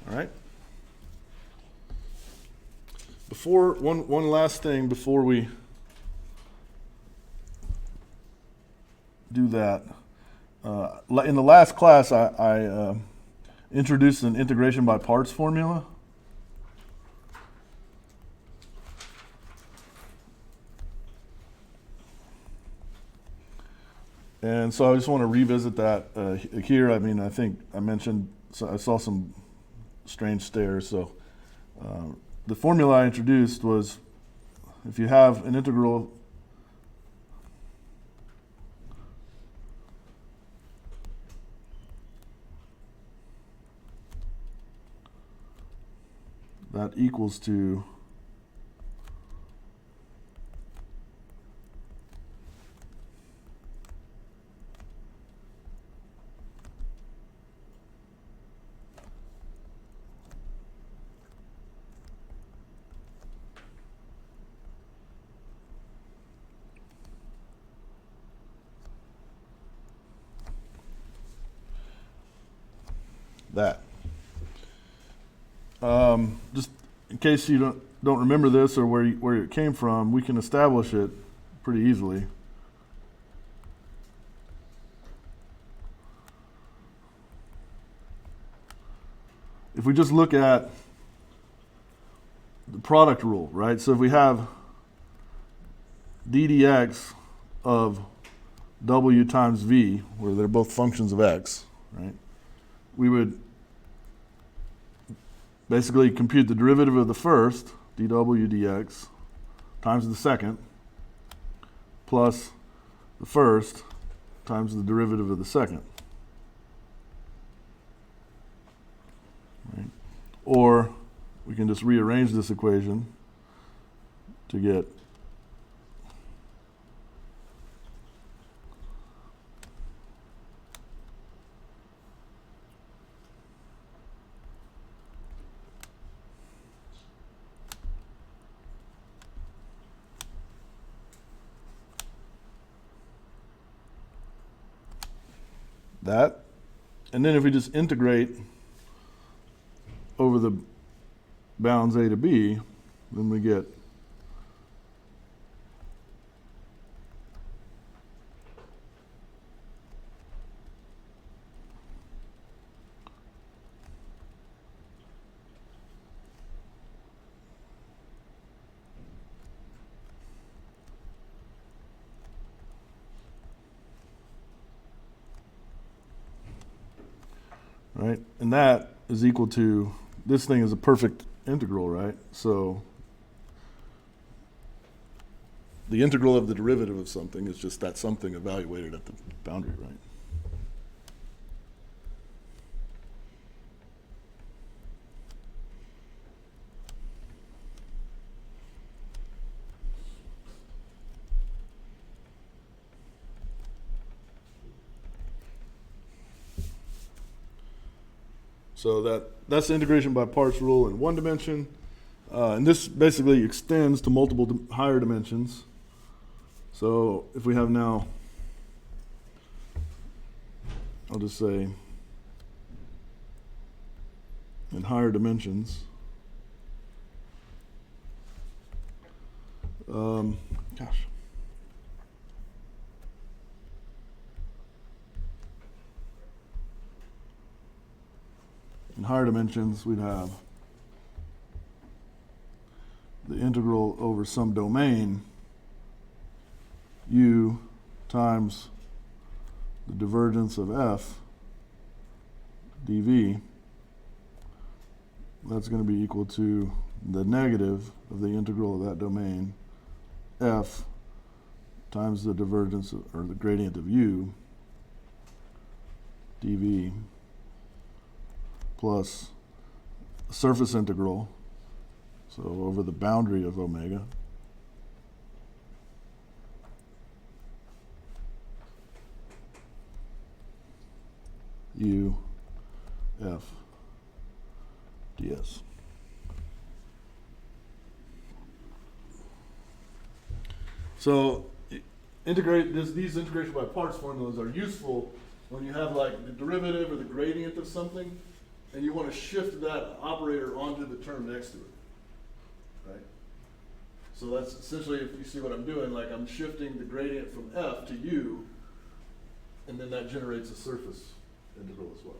All right. Before one last thing before we do that. In the last class, I introduced an integration by parts formula. And so I just want to revisit that here. I mean, I think I mentioned, so I saw some strange stares. So the formula I introduced was if you have an integral that equals to that. Just in case you don't remember this or where it came from, we can establish it pretty easily. If we just look at the product rule, right? So if we have d dx of w times v, where they're both functions of x, right? We would basically compute the derivative of the first, dw dx, times the second, plus the first times the derivative of the second. Right? Or we can just rearrange this equation to get that. And then if we just integrate over the bounds a to b, then we get right? And that is equal to, this thing is a perfect integral, right? So the integral of the derivative of something is just that something evaluated at the boundary, right? So that's the integration by parts rule in one dimension. And this basically extends to multiple higher dimensions. So if we have now, I'll just say in higher dimensions, gosh. In higher dimensions, we'd have the integral over some domain u times the divergence of f dv. That's going to be equal to the negative of the integral of that domain f times the divergence or the gradient of u dv plus surface integral, so over the boundary of omega, u f ds. So these integration by parts formulas are useful when you have like the derivative or the gradient of something, and you want to shift that operator onto the term next to it, right? So that's essentially, if you see what I'm doing, like I'm shifting the gradient from F to U, and then that generates a surface integral as well.